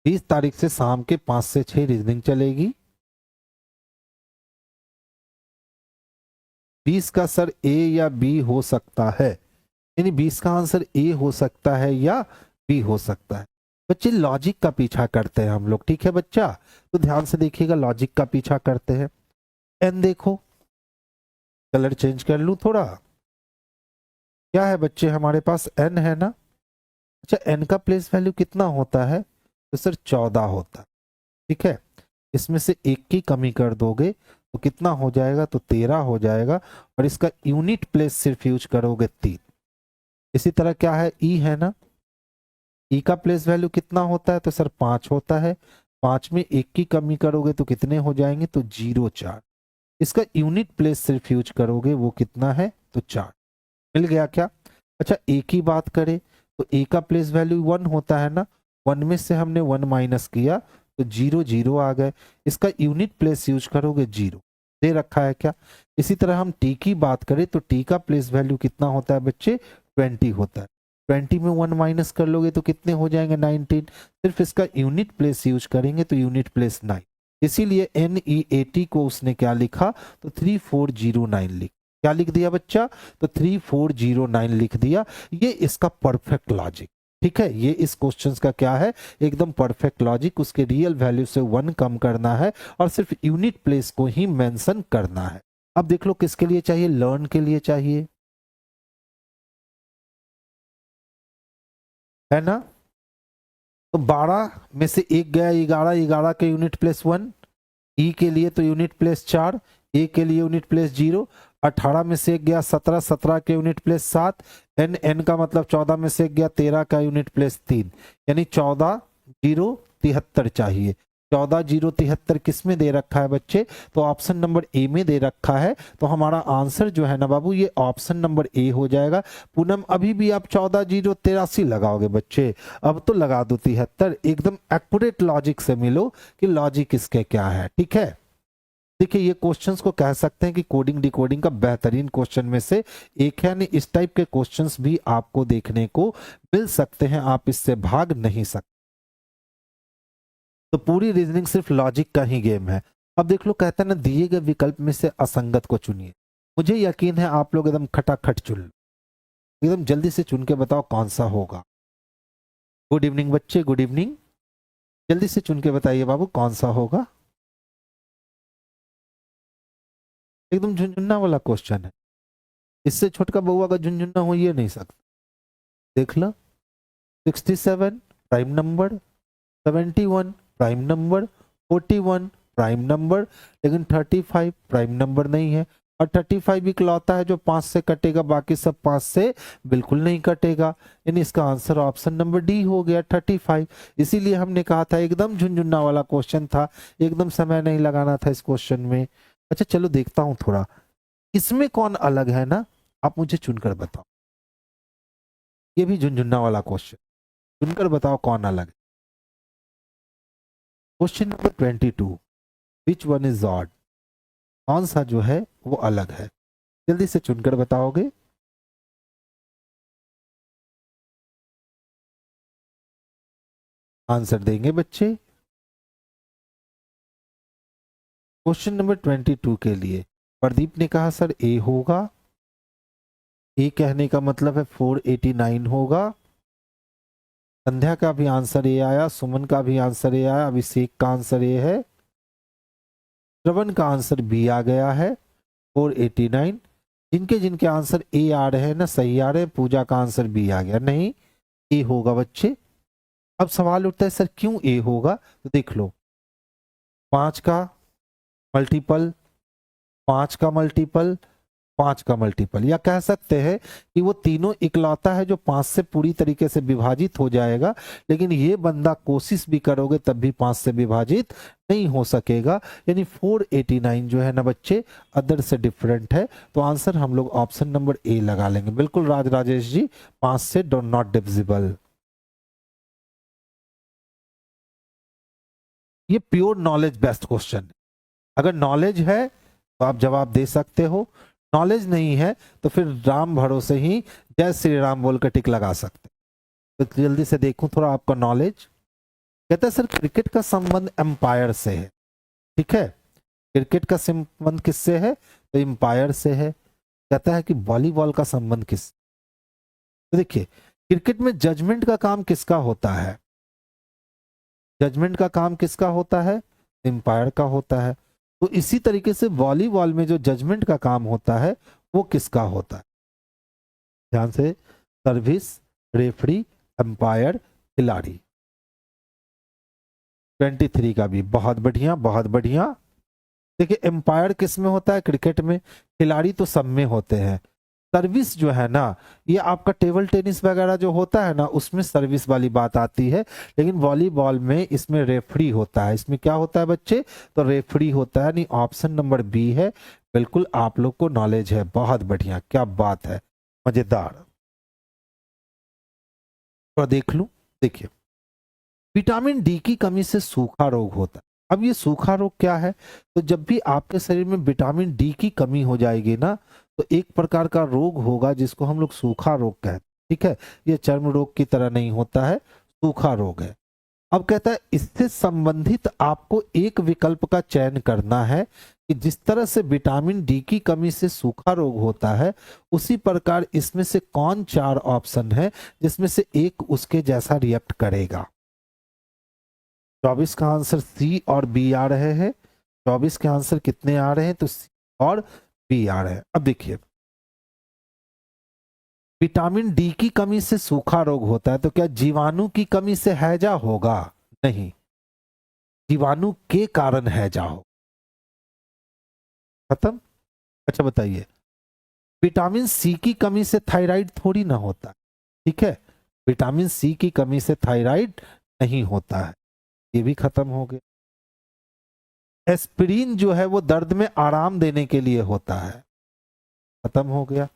20 तारीख से शाम के 5 से 6 रीजनिंग चलेगी। 20 का सर ए या बी हो सकता है, यानी 20 का आंसर ए हो सकता है या बी हो सकता है। बच्चे लॉजिक का पीछा करते हैं हम लोग, ठीक है बच्चा, तो ध्यान से देखिएगा, लॉजिक का पीछा करते हैं। एन देखो, कलर चेंज कर लूं थोड़ा, क्या है बच्चे हमारे पास एन है ना। अच्छा एन का प्लेस वैल्यू कितना होता है, तो सर 14 होता है। ठीक है, इसमें से एक की कमी कर दोगे तो कितना हो जाएगा, तो 13 हो जाएगा और इसका यूनिट प्लेस सिर्फ यूज करोगे 3। इसी तरह क्या है, ई है ना, ई का प्लेस वैल्यू कितना होता है, तो सर 5 होता है। 5 में एक की कमी करोगे तो कितने हो जाएंगे, तो 0, 4। इसका यूनिट प्लेस सिर्फ यूज करोगे, वो कितना है, तो 4। मिल गया क्या। अच्छा ए की बात करें तो ए का प्लेस वैल्यू 1 होता है ना, 1 में से हमने 1 माइनस किया तो 0, 0 आ गए। इसका यूनिट प्लेस यूज करोगे 0, दे रखा है क्या। इसी तरह हम टी की बात करें तो टी का प्लेस वैल्यू कितना होता है बच्चे, 20 होता है। 20 में 1 माइनस कर लोगे तो कितने हो जाएंगे, 19। सिर्फ इसका यूनिट प्लेस यूज करेंगे तो यूनिट प्लेस 9। इसीलिए NEAT को उसने क्या लिखा, तो 3409 लिख, क्या लिख दिया बच्चा, तो 3409 लिख दिया। ये इसका परफेक्ट लॉजिक, ठीक है, ये इस क्वेश्चन का क्या है, एकदम परफेक्ट लॉजिक। उसके रियल वैल्यू से 1 कम करना है और सिर्फ यूनिट प्लेस को ही मेंशन करना है। अब देख लो किसके लिए चाहिए, लर्न के लिए चाहिए, है ना। तो 12 में से एक गया 11, 11 के यूनिट प्लेस 1, ई के लिए तो यूनिट प्लेस 4, ए के लिए यूनिट प्लेस 0। 18 में से एक गया 17, 17 के यूनिट प्लेस 7। एन का मतलब 14 में से एक गया 13 का यूनिट प्लेस 3, यानी 14, 0, 73 चाहिए। 14, 0, 73 किस में दे रखा है बच्चे, तो ऑप्शन नंबर ए में दे रखा है। तो हमारा आंसर जो है ना बाबू, ये ऑप्शन नंबर ए हो जाएगा। पूनम अभी भी आप 14, 0, 83 लगाओगे बच्चे, अब तो लगा दो 73। एकदम एक्यूरेट लॉजिक से मिलो कि लॉजिक इसके क्या है, ठीक है। देखिए ये क्वेश्चंस को कह सकते हैं कि कोडिंग डिकोडिंग का बेहतरीन क्वेश्चन में से एक है, यानी इस टाइप के क्वेश्चंस भी आपको देखने को मिल सकते हैं, आप इससे भाग नहीं सकते। तो पूरी रीजनिंग सिर्फ लॉजिक का ही गेम है। अब देख लो, कहता है ना, दिए गए विकल्प में से असंगत को चुनिए। मुझे यकीन है आप लोग एकदम खटाखट चुन लो, एकदम जल्दी से चुन के बताओ कौन सा होगा। गुड इवनिंग बच्चे, गुड इवनिंग, जल्दी से चुन के बताइए बाबू कौन सा होगा। एकदम झुंझुन्ना वाला क्वेश्चन है, इससे छोटका बउआ का झुंझुन्ना हो ये नहीं सकता। देख लो, 67 prime number, 71 prime number, 41 prime number, लेकिन 35 प्राइम नंबर नहीं है। और 35 इकलौता है जो 5 से कटेगा, बाकी सब 5 से बिल्कुल नहीं कटेगा, यानी इसका आंसर ऑप्शन नंबर डी हो गया, 35। इसीलिए हमने कहा था एकदम झुंझुन्ना वाला क्वेश्चन था, एकदम समय नहीं लगाना था इस क्वेश्चन में। अच्छा चलो देखता हूं थोड़ा, इसमें कौन अलग है ना, आप मुझे चुनकर बताओ। ये भी झुनझुना वाला क्वेश्चन, चुनकर बताओ कौन अलग है। Question number 22, which one is odd, कौन सा जो है वो अलग है, जल्दी से चुनकर बताओगे। आंसर देंगे बच्चे। क्वेश्चन नंबर 22 के लिए प्रदीप ने कहा सर ए होगा, ए कहने का मतलब है 489 होगा। संध्या का भी आंसर ए आया, सुमन का भी आंसर ए आया, अभिषेक का आंसर ए है, श्रवण का आंसर बी आ गया है 489। जिनके जिनके आंसर ए आ रहे हैं ना, सही आ रहे हैं, पूजा का आंसर बी आ गया, नहीं ए होगा बच्चे। अब सवाल उठता है सर क्यों ए होगा, तो देख लो 5 का मल्टीपल, 5 का मल्टीपल, 5 का मल्टीपल, या कह सकते हैं कि वो तीनों इकलौता है जो 5 से पूरी तरीके से विभाजित हो जाएगा, लेकिन ये बंदा कोशिश भी करोगे तब भी 5 से विभाजित नहीं हो सकेगा। यानी 489 जो है ना बच्चे अदर से डिफरेंट है, तो आंसर हम लोग ऑप्शन नंबर ए लगा लेंगे। बिल्कुल राजेश जी, 5 से नॉट डिविजिबल। ये प्योर नॉलेज बेस्ड क्वेश्चन है। अगर नॉलेज है तो आप जवाब दे सकते हो, नॉलेज नहीं है तो फिर राम भरोसे ही जय श्री राम बोलकर टिक लगा सकते। तो जल्दी से देखूं थोड़ा आपका नॉलेज। कहता है सर क्रिकेट का संबंध एम्पायर से है, ठीक है, क्रिकेट का संबंध किससे है, तो एम्पायर से है। कहता है कि वॉलीबॉल का संबंध किस, तो देखिए क्रिकेट में जजमेंट का काम किसका होता है, जजमेंट का काम किसका होता है, एम्पायर का होता है। तो इसी तरीके से वॉलीबॉल में जो जजमेंट का काम होता है वो किसका होता है, ध्यान से, सर्विस, रेफरी, एम्पायर, खिलाड़ी। 23 का भी बहुत बढ़िया बहुत बढ़िया। देखिए एम्पायर किस में होता है, क्रिकेट में, खिलाड़ी तो सब में होते हैं। सर्विस जो है ना, ये आपका टेबल टेनिस वगैरह जो होता है ना उसमें सर्विस वाली बात आती है, लेकिन वॉलीबॉल में इसमें रेफरी होता है। इसमें क्या होता है बच्चे, तो रेफरी होता है। नहीं, ऑप्शन नंबर बी है। बिल्कुल आप लोग को नॉलेज है, बहुत बढ़िया, क्या बात है, मजेदार। तो देख लूं, देखिए विटामिन डी की कमी से सूखा रोग होता है। अब ये सूखा रोग क्या है, तो जब भी आपके शरीर में विटामिन डी की कमी हो जाएगी ना, तो एक प्रकार का रोग होगा जिसको हम लोग सूखा रोग कहते हैं, ठीक है। ये चर्म रोग की तरह नहीं होता है, सूखा रोग है। अब कहता है इससे संबंधित आपको एक विकल्प का चयन करना है कि जिस तरह से विटामिन डी की कमी से सूखा रोग होता है, उसी प्रकार इसमें से कौन 4 ऑप्शन है जिसमें से एक उसके जैसा रिएक्ट करेगा। 24 का आंसर सी और बी आ रहे हैं। 24 के आंसर कितने आ रहे हैं, तो सी और बी आ रहे हैं। अब देखिए विटामिन डी की कमी से सूखा रोग होता है, तो क्या जीवाणु की कमी से हैजा होगा, नहीं, जीवाणु के कारण हैजा हो, खत्म। अच्छा बताइए, विटामिन सी की कमी से थायराइड थोड़ी ना होता है, ठीक है, विटामिन सी की कमी से थायराइड नहीं होता है, ये भी खत्म हो गया। एस्पिरिन जो है वो दर्द में आराम देने के लिए होता है, खत्म हो गया।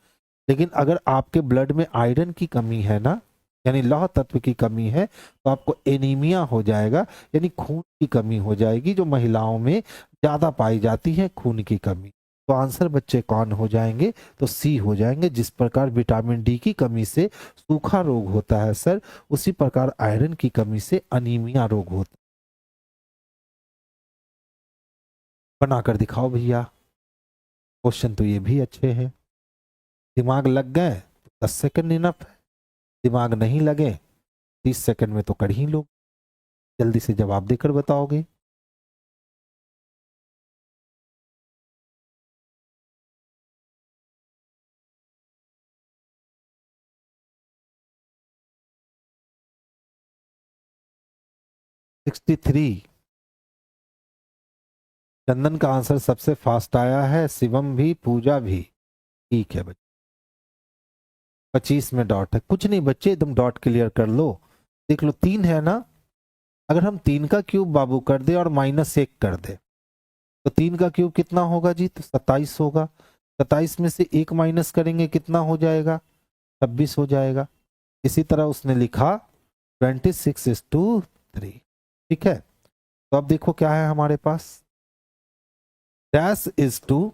लेकिन अगर आपके ब्लड में आयरन की कमी है ना, यानी लौह तत्व की कमी है, तो आपको एनीमिया हो जाएगा, यानी खून की कमी हो जाएगी, जो महिलाओं में ज्यादा पाई जाती है, खून की कमी। तो आंसर बच्चे कौन हो जाएंगे, तो सी हो जाएंगे। जिस प्रकार विटामिन डी की कमी से सूखा रोग होता है सर, उसी प्रकार आयरन की कमी से अनीमिया रोग होता है। बनाकर दिखाओ भैया, क्वेश्चन तो ये भी अच्छे हैं। दिमाग लग गए तो 10 सेकंड इनफ है, दिमाग नहीं लगे 30 सेकंड में तो कर ही लो। जल्दी से जवाब देकर बताओगे। सिक्सटी थ्री, चंदन का आंसर सबसे फास्ट आया है, शिवम भी, पूजा भी, ठीक है बच्चे। 25 में डॉट है, कुछ नहीं बच्चे, एकदम डॉट क्लियर कर लो। देख लो 3 है ना, अगर हम 3 का क्यूब बाबू कर दे और -1 कर दे, तो 3 का क्यूब कितना होगा जी, तो 27 होगा। 27 में से 1 माइनस करेंगे कितना हो जाएगा, 26 हो जाएगा। इसी तरह उसने लिखा 26:3। ठीक है, तो अब देखो क्या है हमारे पास, डैश इज टू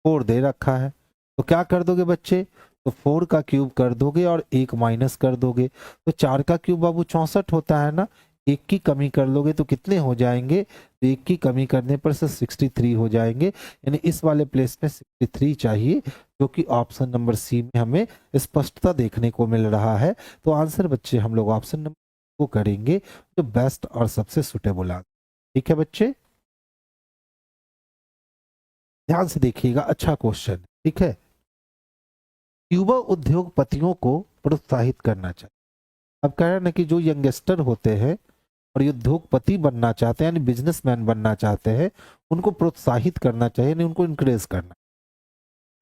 4 दे रखा है, तो क्या कर दोगे बच्चे, तो 4 का क्यूब कर दोगे और 1 माइनस कर दोगे, तो 4 का क्यूब बाबू 64 होता है ना, 1 की कमी कर लोगे तो कितने हो जाएंगे, तो 1 की कमी करने पर से 63 हो जाएंगे, यानी इस वाले प्लेस में 63 चाहिए, जो कि ऑप्शन नंबर सी में हमें स्पष्टता देखने को मिल रहा है। तो आंसर बच्चे हम लोग ऑप्शन नंबर को करेंगे, जो बेस्ट और सबसे सुटेबल आंसर। ठीक है बच्चे, ध्यान से देखिएगा, अच्छा क्वेश्चन। ठीक है, युवा उद्योगपतियों को प्रोत्साहित करना चाहिए। अब कह रहे हैं ना कि जो यंगस्टर होते हैं और उद्योगपति बनना चाहते हैं यानी बिजनेसमैन बनना चाहते हैं, उनको प्रोत्साहित करना चाहिए, यानी उनको इंकरेज करना।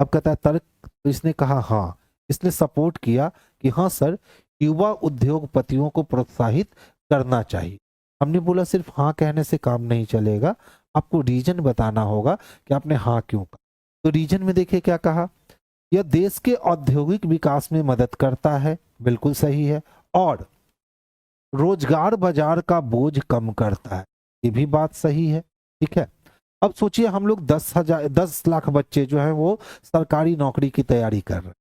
अब कहता है तर्क, तो इसने कहा हाँ, इसने सपोर्ट किया कि हाँ सर, युवा उद्योगपतियों को प्रोत्साहित करना चाहिए। हमने बोला सिर्फ हाँ कहने से काम नहीं चलेगा, आपको रीजन बताना होगा कि आपने हाँ क्यों कहा। तो रीजन में देखिए क्या कहा, यह देश के औद्योगिक विकास में मदद करता है, बिल्कुल सही है, और रोजगार बाजार का बोझ कम करता है, ये भी बात सही है। ठीक है, अब सोचिए हम लोग 10 लाख बच्चे जो हैं वो सरकारी नौकरी की तैयारी कर रहे हैं,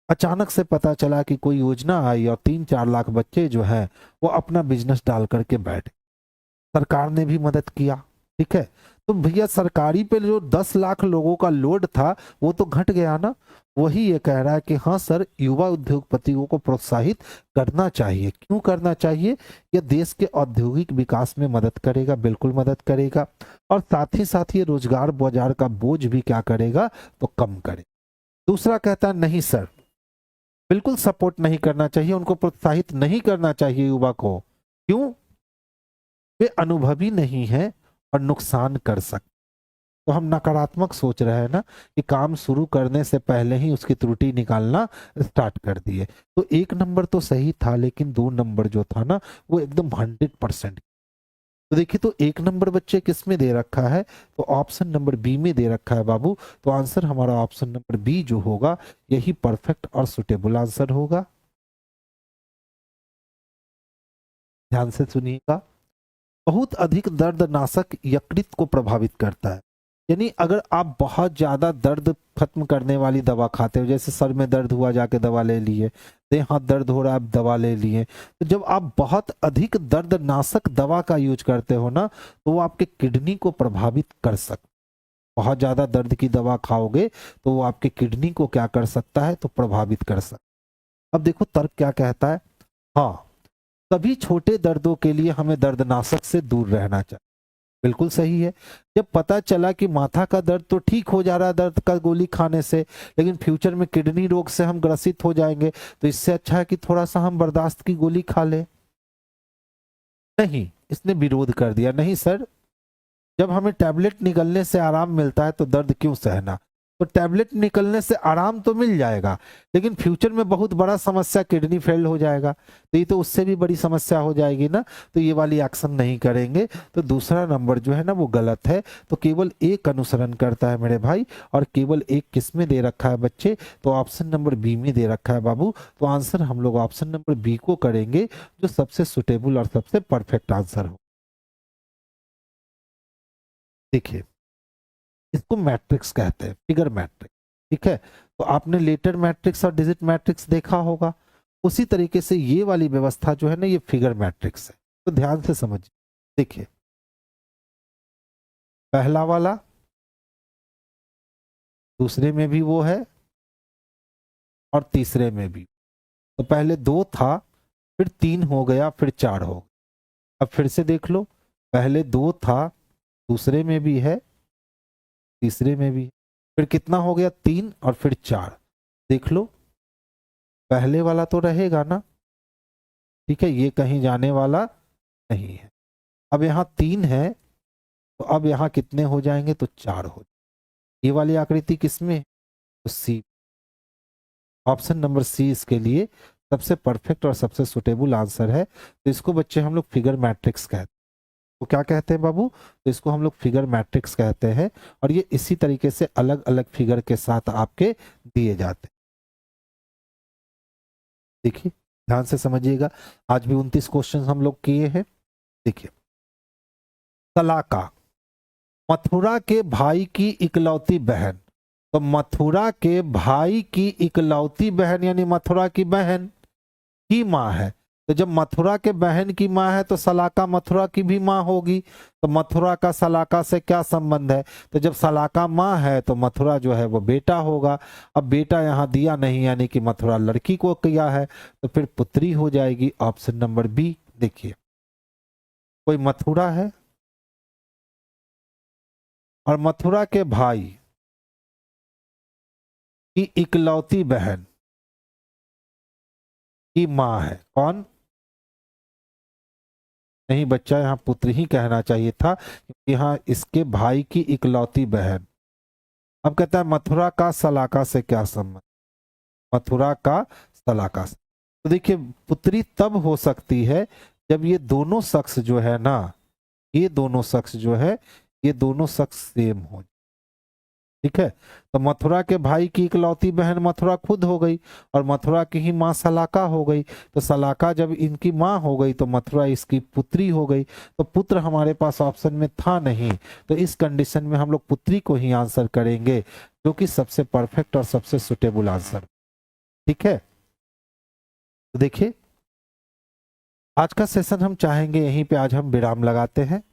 अचानक से पता चला कि कोई योजना आई और 3-4 लाख बच्चे जो हैं वो अपना बिजनेस डाल करके बैठे, सरकार ने भी मदद किया। ठीक है, तो भैया सरकारी पे जो 10 लाख लोगों का लोड था वो तो घट गया ना। वही ये कह रहा है कि हाँ सर, युवा उद्योगपतियों को प्रोत्साहित करना चाहिए। क्यों करना चाहिए, यह देश के औद्योगिक विकास में मदद करेगा, बिल्कुल मदद करेगा, और साथ ही रोजगार बाजार का बोझ भी क्या करेगा, तो कम करे। दूसरा कहता है नहीं सर, बिल्कुल सपोर्ट नहीं करना चाहिए, उनको प्रोत्साहित नहीं करना चाहिए युवा को। क्यों, वे अनुभवी नहीं है और नुकसान कर सकते। तो हम नकारात्मक सोच रहे हैं ना, कि काम शुरू करने से पहले ही उसकी त्रुटि निकालना स्टार्ट कर दिए। तो 1 नंबर तो सही था, लेकिन 2 नंबर जो था ना वो एकदम 100%। तो देखिए, तो 1 नंबर बच्चे किस में दे रखा है, तो ऑप्शन नंबर बी में दे रखा है बाबू। तो आंसर हमारा ऑप्शन नंबर बी जो होगा यही परफेक्ट और सुटेबल आंसर होगा। ध्यान से सुनिएगा, बहुत अधिक दर्दनाशक यकृत को प्रभावित करता है, यानी अगर आप बहुत ज्यादा दर्द खत्म करने वाली दवा खाते हो, जैसे सर में दर्द हुआ जाके दवा ले लिए, देह हाथ दर्द हो रहा है आप दवा ले लिए, तो जब आप बहुत अधिक दर्दनाशक दवा का यूज करते हो ना, तो वो आपके किडनी को प्रभावित कर सकता। बहुत ज्यादा दर्द की दवा खाओगे तो वो आपके किडनी को क्या कर सकता है, तो प्रभावित कर सकता। अब देखो तर्क क्या कहता है, हाँ, सभी छोटे दर्दों के लिए हमें दर्दनाशक से दूर रहना चाहिए, बिल्कुल सही है। जब पता चला कि माथा का दर्द तो ठीक हो जा रहा है दर्द का गोली खाने से, लेकिन फ्यूचर में किडनी रोग से हम ग्रसित हो जाएंगे, तो इससे अच्छा है कि थोड़ा सा हम बर्दाश्त की गोली खा ले। नहीं, इसने विरोध कर दिया, नहीं सर, जब हमें टैबलेट निकलने से आराम मिलता है तो दर्द क्यों सहना। तो टैबलेट निकलने से आराम तो मिल जाएगा, लेकिन फ्यूचर में बहुत बड़ा समस्या किडनी फेल हो जाएगा, तो ये तो उससे भी बड़ी समस्या हो जाएगी ना, तो ये वाली एक्शन नहीं करेंगे। तो दूसरा नंबर जो है ना वो गलत है। तो केवल एक अनुसरण करता है मेरे भाई, और केवल एक किस में दे रखा है बच्चे, तो ऑप्शन नंबर बी में दे रखा है बाबू। तो आंसर हम लोग ऑप्शन नंबर बी को करेंगे, जो सबसे सुटेबल और सबसे परफेक्ट आंसर हो। देखिए, इसको मैट्रिक्स कहते हैं, फिगर मैट्रिक्स। ठीक है, तो आपने लेटर मैट्रिक्स और डिजिट मैट्रिक्स देखा होगा, उसी तरीके से ये वाली व्यवस्था जो है ना ये फिगर मैट्रिक्स है। तो ध्यान से समझिए, देखिए पहला वाला, दूसरे में भी वो है, और तीसरे में भी। तो पहले 2 था, फिर 3 हो गया, फिर 4 हो गया। अब फिर से देख लो, पहले 2 था, दूसरे में भी है, तीसरे में भी है, फिर कितना हो गया, 3 और फिर 4। देख लो, पहले वाला तो रहेगा ना, ठीक है, ये कहीं जाने वाला नहीं है। अब यहाँ 3 है, तो अब यहाँ कितने हो जाएंगे, तो 4 हो। ये वाली आकृति किसमें, तो सी। ऑप्शन नंबर सी इसके लिए सबसे परफेक्ट और सबसे सुटेबल आंसर है। तो इसको बच्चे हम लोग फिगर मैट्रिक्स कहते हैं। तो क्या कहते हैं बाबू, तो इसको हम लोग फिगर मैट्रिक्स कहते हैं, और ये इसी तरीके से अलग अलग फिगर के साथ आपके दिए जाते हैं। देखिए ध्यान से समझिएगा, आज भी 29 क्वेश्चन हम लोग किए हैं। देखिए, सलाका मथुरा के भाई की इकलौती बहन, तो मथुरा के भाई की इकलौती बहन यानी मथुरा की बहन की माँ है। तो जब मथुरा के बहन की माँ है तो सलाका मथुरा की भी माँ होगी। तो मथुरा का सलाका से क्या संबंध है, तो जब सलाका माँ है तो मथुरा जो है वो बेटा होगा। अब बेटा यहाँ दिया नहीं, यानी कि मथुरा लड़की को किया है, तो फिर पुत्री हो जाएगी। Option number b. देखिए, कोई मथुरा है और मथुरा के भाई की इकलौती बहन की माँ है, कौन? नहीं बच्चा, यहाँ पुत्र ही कहना चाहिए था, क्योंकि यहाँ इसके भाई की इकलौती बहन। अब कहता है मथुरा का सलाका से क्या संबंध, मथुरा का सलाका से। तो देखिए, पुत्री तब हो सकती है जब ये दोनों शख्स जो है ना, ये दोनों शख्स जो है, ये दोनों शख्स सेम हो। ठीक है, तो मथुरा के भाई की इकलौती बहन मथुरा खुद हो गई, और मथुरा की ही माँ सलाका हो गई। तो सलाका जब इनकी माँ हो गई तो मथुरा इसकी पुत्री हो गई। तो पुत्र हमारे पास ऑप्शन में था नहीं, तो इस कंडीशन में हम लोग पुत्री को ही आंसर करेंगे, जो कि सबसे परफेक्ट और सबसे सुटेबल आंसर। ठीक है, तो देखिए आज का सेशन हम चाहेंगे यहीं पे आज हम विराम लगाते हैं।